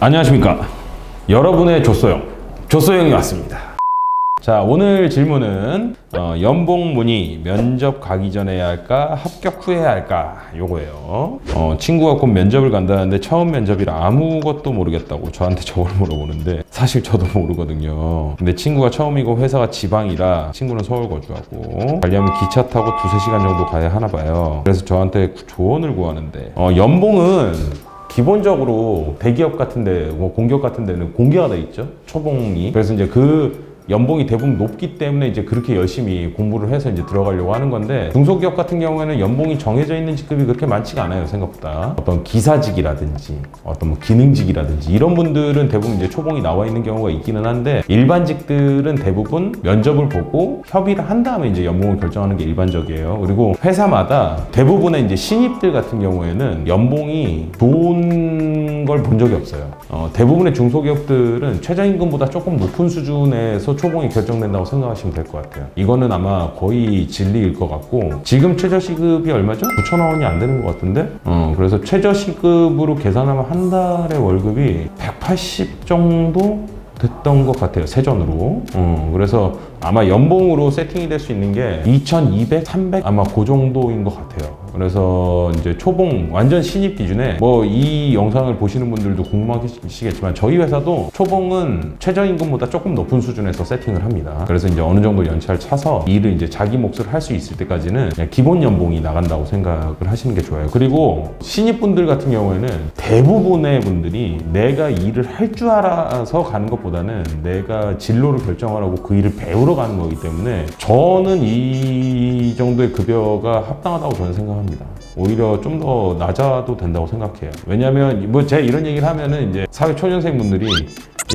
안녕하십니까. 여러분의 조소영이 왔습니다. 자, 오늘 질문은 연봉 문의 면접 가기 전에 해야 할까 합격 후에 해야 할까 요거예요. 친구가 곧 면접을 간다는데 처음 면접이라 아무것도 모르겠다고 저한테 저걸 물어보는데 사실 저도 모르거든요. 근데 친구가 처음이고 회사가 지방이라 친구는 서울 거주하고 가려면 기차 타고 2-3시간 정도 가야 하나 봐요. 그래서 저한테 조언을 구하는데 연봉은 기본적으로 대기업 같은데 공기업 같은 데는 공개가 돼 있죠, 초봉이. 그래서 이제 그 연봉이 대부분 높기 때문에 이제 그렇게 열심히 공부를 해서 이제 들어가려고 하는 건데, 중소기업 같은 경우에는 연봉이 정해져 있는 직급이 그렇게 많지가 않아요, 생각보다. 어떤 기사직이라든지 어떤 뭐 기능직이라든지 이런 분들은 대부분 이제 초봉이 나와 있는 경우가 있기는 한데, 일반직들은 대부분 면접을 보고 협의를 한 다음에 이제 연봉을 결정하는 게 일반적이에요. 그리고 회사마다 대부분의 이제 신입들 같은 경우에는 연봉이 좋은 걸 본 적이 없어요. 대부분의 중소기업들은 최저임금보다 조금 높은 수준에서 초봉이 결정된다고 생각하시면 될 것 같아요. 이거는 아마 거의 진리일 것 같고, 지금 최저시급이 얼마죠? 9,000원이 안 되는 것 같은데? 그래서 최저시급으로 계산하면 한 달에 월급이 180 정도 됐던 것 같아요, 세전으로. 그래서 아마 연봉으로 세팅이 될 수 있는 게 2,200, 300 아마 그 정도인 것 같아요. 그래서 이제 초봉 완전 신입 기준에 뭐 이 영상을 보시는 분들도 궁금하시겠지만 저희 회사도 초봉은 최저임금보다 조금 높은 수준에서 세팅을 합니다. 그래서 이제 어느 정도 연차를 차서 일을 이제 자기 몫을 할 수 있을 때까지는 그냥 기본 연봉이 나간다고 생각을 하시는 게 좋아요. 그리고 신입분들 같은 경우에는 대부분의 분들이 내가 일을 할 줄 알아서 가는 것보다는 내가 진로를 결정하라고 그 일을 배우러 가는 거기 때문에 저는 이 정도의 급여가 합당하다고 저는 생각합니다. 오히려 좀 더 낮아도 된다고 생각해요. 왜냐면 뭐 제가 이런 얘기를 하면은 이제 사회 초년생 분들이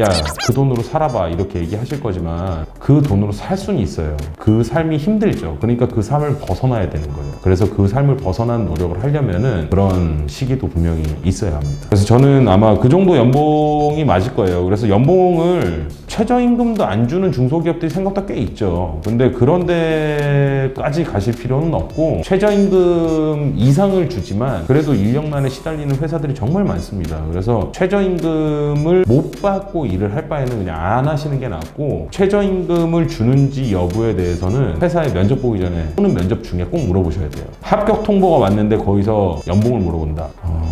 야, 그 돈으로 살아봐 이렇게 얘기하실 거지만 그 돈으로 살 수는 있어요. 그 삶이 힘들죠. 그러니까 그 삶을 벗어나야 되는 거예요. 그래서 그 삶을 벗어나는 노력을 하려면은 그런 시기도 분명히 있어야 합니다. 그래서 저는 아마 그 정도 연봉이 맞을 거예요. 그래서 연봉을 최저임금도 안 주는 중소기업들이 생각보다 꽤 있죠. 근데 그런 데까지 가실 필요는 없고, 최저임금 이상을 주지만 그래도 인력난에 시달리는 회사들이 정말 많습니다. 그래서 최저임금을 못 받고 일을 할 바에는 그냥 안 하시는 게 낫고, 최저임금을 주는지 여부에 대해서는 회사에 면접 보기 전에 또는 면접 중에 꼭 물어보셔야 돼요. 합격 통보가 왔는데 거기서 연봉을 물어본다.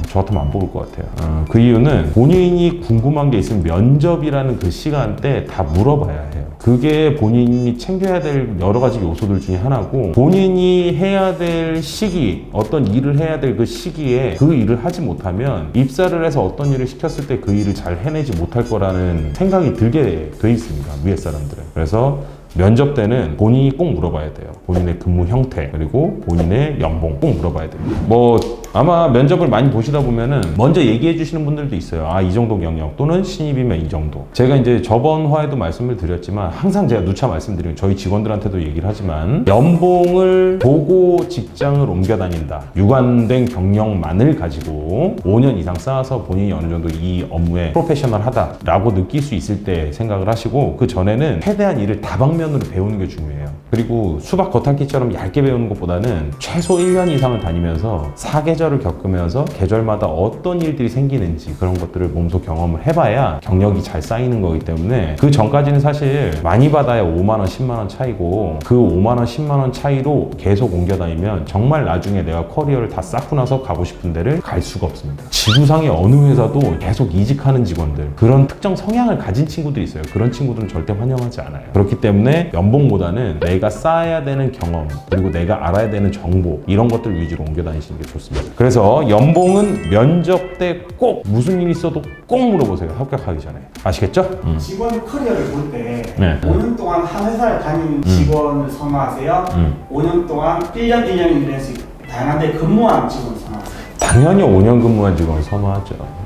저 같으면 안 뽑을 것 같아요. 그 이유는 본인이 궁금한 게 있으면 면접이라는 그 시간대 다 물어봐야 해요. 그게 본인이 챙겨야 될 여러 가지 요소들 중에 하나고, 본인이 해야 될 시기, 어떤 일을 해야 될 그 시기에 그 일을 하지 못하면 입사를 해서 어떤 일을 시켰을 때 그 일을 잘 해내지 못할 거라는 생각이 들게 돼 있습니다, 위에 사람들은. 그래서 면접 때는 본인이 꼭 물어봐야 돼요. 본인의 근무 형태, 그리고 본인의 연봉 꼭 물어봐야 돼요. 뭐 아마 면접을 많이 보시다 보면은 먼저 얘기해 주시는 분들도 있어요. 이 정도 경력, 또는 신입이면 이 정도. 제가 이제 저번 화에도 말씀을 드렸지만, 항상 제가 누차 말씀드리면 저희 직원들한테도 얘기를 하지만, 연봉을 보고 직장을 옮겨 다닌다, 유관된 경력만을 가지고 5년 이상 쌓아서 본인이 어느 정도 이 업무에 프로페셔널하다라고 느낄 수 있을 때 생각을 하시고, 그 전에는 최대한 일을 다방면으로 배우는 게 중요해요. 그리고 수박 겉핥기처럼 얇게 배우는 것보다는 최소 1년 이상을 다니면서 사계절을 겪으면서 계절마다 어떤 일들이 생기는지 그런 것들을 몸소 경험을 해봐야 경력이 잘 쌓이는 거기 때문에, 그 전까지는 사실 많이 받아야 5만원, 10만원 차이고, 그 5만원, 10만원 차이로 계속 옮겨 다니면 정말 나중에 내가 커리어를 다 쌓고 나서 가고 싶은 데를 갈 수가 없습니다. 지구상의 어느 회사도 계속 이직하는 직원들, 그런 특정 성향을 가진 친구들이 있어요. 그런 친구들은 절대 환영하지 않아요. 그렇기 때문에 연봉보다는 내가 쌓아야 되는 경험, 그리고 내가 알아야 되는 정보, 이런 것들 위주로 옮겨 다니시는 게 좋습니다. 그래서 연봉은 면접 때 꼭 무슨 일 있어도 꼭 물어보세요, 합격하기 전에. 아시겠죠? 직원 커리어를 볼 때 네. 5년 동안 한 회사에 다닌 직원을 선호하세요? 5년 동안 1년, 1년 일해서 다양한 데 근무한 직원을 선호하세요? 당연히 5년 근무한 직원을 선호하죠.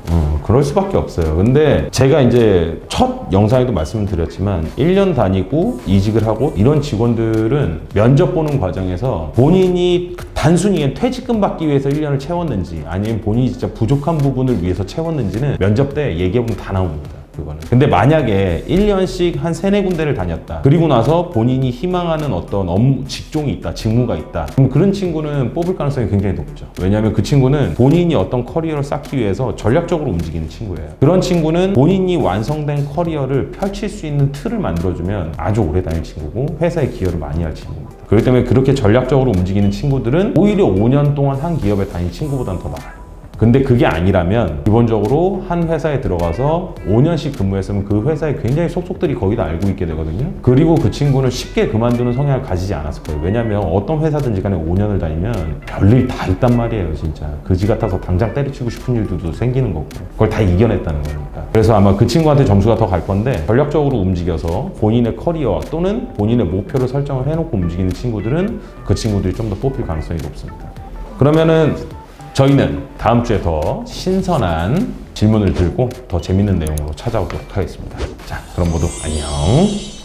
그럴 수밖에 없어요. 근데 제가 이제 첫 영상에도 말씀을 드렸지만 1년 다니고 이직을 하고 이런 직원들은 면접 보는 과정에서 본인이 단순히 퇴직금 받기 위해서 1년을 채웠는지, 아니면 본인이 진짜 부족한 부분을 위해서 채웠는지는 면접 때 얘기해보면 다 나옵니다. 그거는. 근데 만약에 1년씩 한 3-4군데를 다녔다. 그리고 나서 본인이 희망하는 어떤 직종이 있다, 직무가 있다. 그럼 그런 친구는 뽑을 가능성이 굉장히 높죠. 왜냐하면 그 친구는 본인이 어떤 커리어를 쌓기 위해서 전략적으로 움직이는 친구예요. 그런 친구는 본인이 완성된 커리어를 펼칠 수 있는 틀을 만들어주면 아주 오래 다닐 친구고 회사에 기여를 많이 할 친구입니다. 그렇기 때문에 그렇게 전략적으로 움직이는 친구들은 오히려 5년 동안 한 기업에 다닌 친구보다는 더 나아요. 근데 그게 아니라면 기본적으로 한 회사에 들어가서 5년씩 근무했으면 그 회사의 굉장히 속속들이 거의 다 알고 있게 되거든요. 그리고 그 친구는 쉽게 그만두는 성향을 가지지 않았을 거예요. 왜냐면 어떤 회사든지 간에 5년을 다니면 별일 다 있단 말이에요, 진짜. 그지 같아서 당장 때려치고 싶은 일들도 생기는 거고 그걸 다 이겨냈다는 거니까. 그래서 아마 그 친구한테 점수가 더 갈 건데 전략적으로 움직여서 본인의 커리어 또는 본인의 목표를 설정을 해놓고 움직이는 친구들은 그 친구들이 좀 더 뽑힐 가능성이 높습니다. 그러면은 저희는 다음 주에 더 신선한 질문을 들고 더 재밌는 내용으로 찾아오도록 하겠습니다. 자, 그럼 모두 안녕.